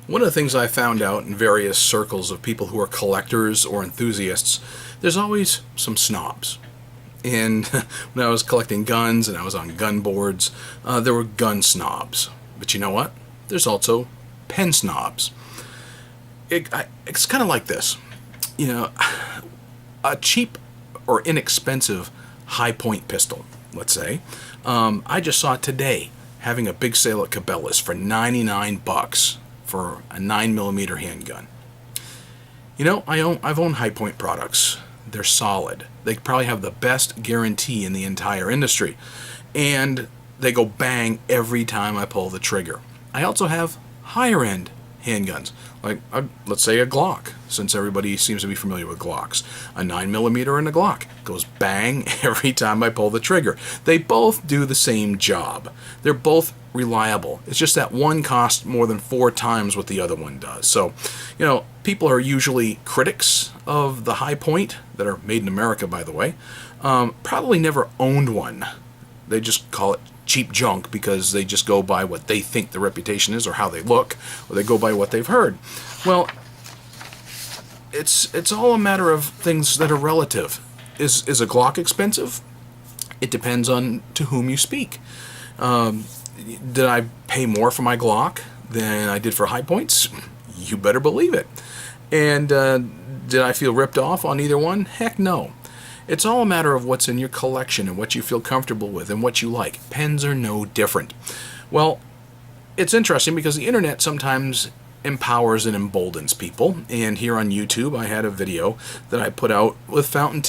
One of the things I found out in various circles of people who are collectors or enthusiasts, there's always some snobs. And when I was collecting guns and I was on gun boards, there were gun snobs. But you know what? There's also pen snobs. It's kind of like this. You know, a cheap or inexpensive high-point pistol, let's say. I just saw it today having a big sale at Cabela's for $99 for a 9mm handgun. You know, I've owned high-point products. They're solid. They probably have the best guarantee in the entire industry. And they go bang every time I pull the trigger. I also have higher-end handguns, like let's say a Glock, since everybody seems to be familiar with Glocks. A 9mm and a Glock goes bang every time I pull the trigger. They both do the same job. They're both reliable. It's just that one costs more than 4 times what the other one does. So, you know, people are usually critics of the high point, that are made in America, by the way. Probably never owned one. They just call it cheap junk because they just go by what they think the reputation is or how they look, or they go by what they've heard. Well, it's all a matter of things that are relative. Is a Glock expensive? It depends on to whom you speak. Did I pay more for my Glock than I did for high points? You better believe it. And did I feel ripped off on either one? Heck no. It's all a matter of what's in your collection and what you feel comfortable with and what you like. Pens are no different. Well, it's interesting because the internet sometimes empowers and emboldens people. And here on YouTube, I had a video that I put out with fountain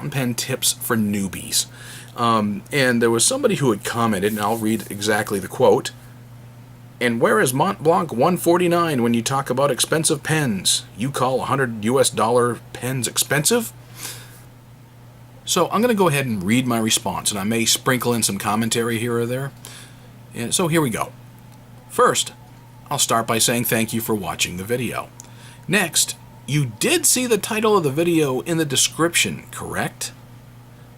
pen tips for newbies. And there was somebody who had commented, and I'll read exactly the quote. "And where is Mont Blanc 149 when you talk about expensive pens? You call $100 pens expensive?" So I'm going to go ahead and read my response, and I may sprinkle in some commentary here or there. And so here we go. First, I'll start by saying thank you for watching the video. Next, you did see the title of the video in the description, correct?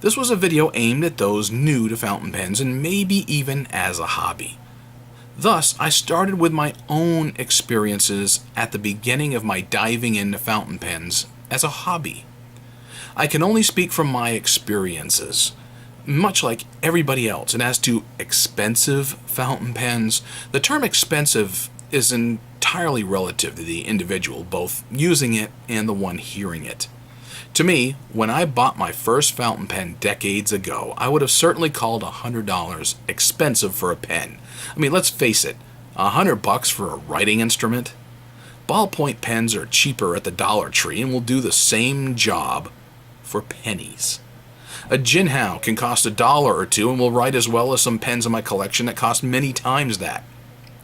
This was a video aimed at those new to fountain pens and maybe even as a hobby. Thus, I started with my own experiences at the beginning of my diving into fountain pens as a hobby. I can only speak from my experiences, much like everybody else. And as to expensive fountain pens, the term expensive is entirely relative to the individual, both using it and the one hearing it. To me, when I bought my first fountain pen decades ago, I would have certainly called $100 expensive for a pen. I mean, let's face it, $100 for a writing instrument? Ballpoint pens are cheaper at the Dollar Tree and will do the same job for pennies. A Jinhao can cost $1 or $2 and will write as well as some pens in my collection that cost many times that.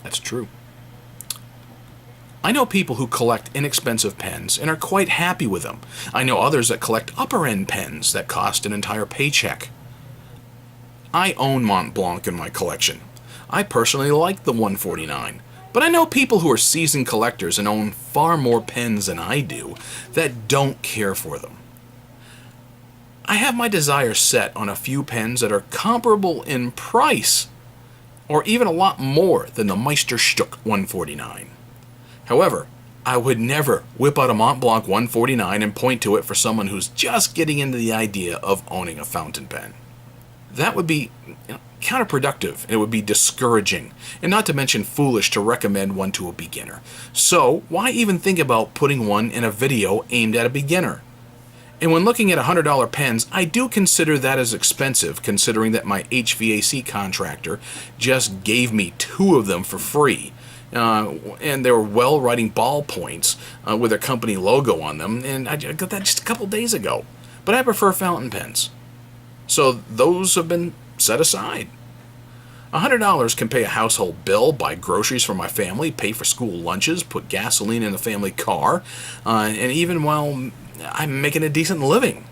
That's true. I know people who collect inexpensive pens and are quite happy with them. I know others that collect upper-end pens that cost an entire paycheck. I own Mont Blanc in my collection. I personally like the 149, but I know people who are seasoned collectors and own far more pens than I do that don't care for them. I have my desire set on a few pens that are comparable in price, or even a lot more than the Meisterstück 149. However, I would never whip out a Mont Blanc 149 and point to it for someone who's just getting into the idea of owning a fountain pen. That would be counterproductive, and it would be discouraging, and not to mention foolish to recommend one to a beginner. So why even think about putting one in a video aimed at a beginner? And when looking at $100 pens, I do consider that as expensive, considering that my HVAC contractor just gave me 2 of them for free. And they were well-writing ballpoints with their company logo on them, and I got that just a couple days ago. But I prefer fountain pens. So those have been set aside. $100 can pay a household bill, buy groceries for my family, pay for school lunches, put gasoline in the family car, and even while I'm making a decent living.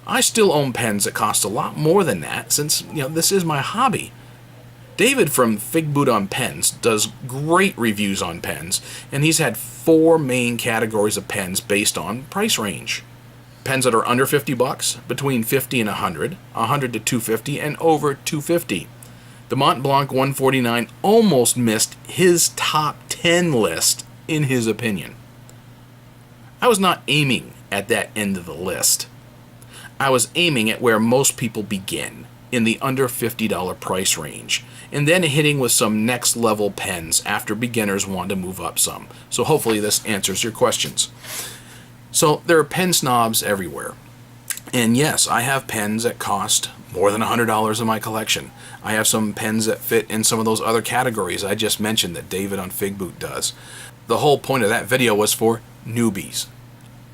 I still own pens that cost a lot more than that, since this is my hobby. David from Fig Boot on Pens does great reviews on pens, and he's had 4 main categories of pens based on price range. Pens that are under $50, between $50 and $100, $100 to $250, and over $250. The Mont Blanc 149 almost missed his top 10 pen list, in his opinion. I was not aiming at that end of the list. I was aiming at where most people begin, in the under $50 price range, and then hitting with some next level pens after beginners want to move up some. So hopefully this answers your questions. So there are pen snobs everywhere. And yes, I have pens that cost more than $100 in my collection. I have some pens that fit in some of those other categories I just mentioned that David on Figboot does. The whole point of that video was for newbies.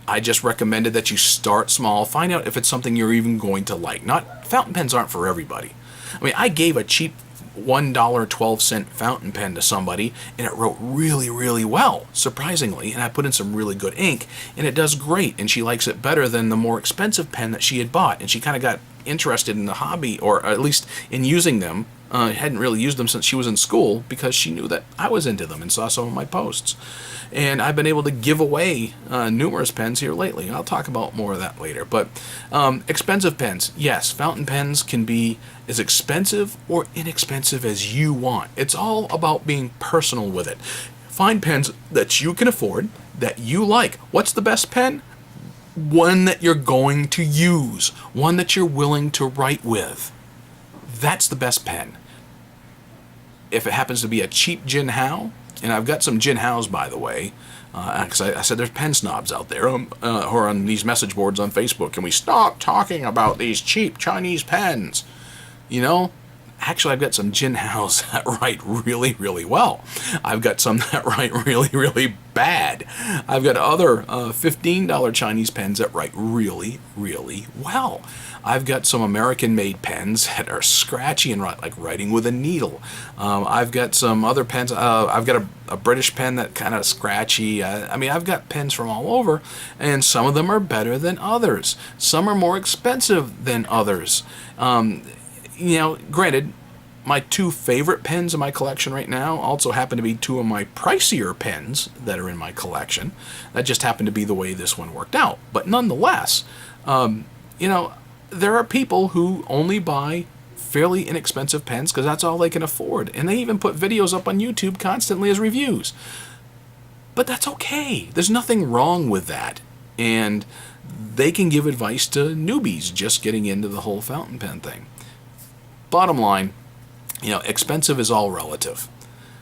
I just recommended that you start small, find out if it's something you're even going to like. Fountain pens aren't for everybody. I mean, I gave a cheap $1.12 fountain pen to somebody, and it wrote really, really well, surprisingly, and I put in some really good ink, and it does great, and she likes it better than the more expensive pen that she had bought, and she kind of got interested in the hobby, or at least in using them. Hadn't really used them since she was in school because she knew that I was into them and saw some of my posts. And I've been able to give away numerous pens here lately. I'll talk about more of that later. But expensive pens, yes, fountain pens can be as expensive or inexpensive as you want. It's all about being personal with it. Find pens that you can afford, that you like. What's the best pen? One that you're going to use, one that you're willing to write with. That's the best pen. If it happens to be a cheap Jinhao, and I've got some Jinhaos, by the way, because I said there's pen snobs out there who are on these message boards on Facebook. Can we stop talking about these cheap Chinese pens? You know, actually, I've got some Jinhaos that write really, really well. I've got some that write really, really bad. I've got other $15 Chinese pens that write really, really well. I've got some American-made pens that are scratchy and like writing with a needle. I've got some other pens. I've got a British pen that kind of scratchy. I mean, I've got pens from all over, and some of them are better than others. Some are more expensive than others. You know, granted, my two favorite pens in my collection right now also happen to be two of my pricier pens that are in my collection. That just happened to be the way this one worked out. But nonetheless, you know, there are people who only buy fairly inexpensive pens because that's all they can afford. And they even put videos up on YouTube constantly as reviews. But that's okay. There's nothing wrong with that. And they can give advice to newbies just getting into the whole fountain pen thing. Bottom line, you know, expensive is all relative.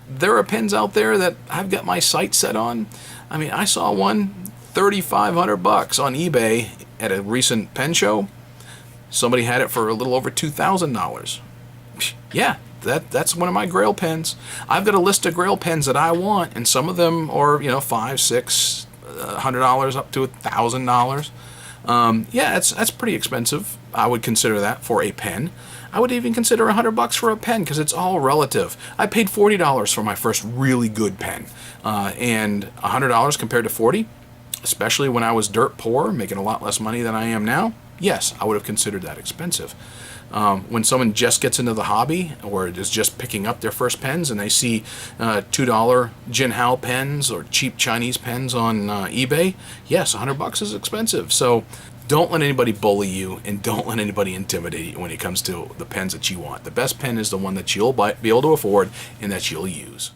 There are pens out there that I've got my sights set on. I mean, I saw one $3,500 on eBay at a recent pen show. Somebody had it for a little over $2,000. Yeah, that's one of my Grail pens. I've got a list of Grail pens that I want, and some of them are, you know, $500, $600 up to $1,000. Yeah, that's pretty expensive. I would consider that for a pen. I would even consider $100 for a pen because it's all relative. I paid $40 for my first really good pen, and $100 compared to $40, especially when I was dirt poor, making a lot less money than I am now. Yes, I would have considered that expensive. When someone just gets into the hobby or is just picking up their first pens and they see $2 Jinhao pens or cheap Chinese pens on eBay, yes, $100 is expensive. So don't let anybody bully you and don't let anybody intimidate you when it comes to the pens that you want. The best pen is the one that you'll be able to afford and that you'll use.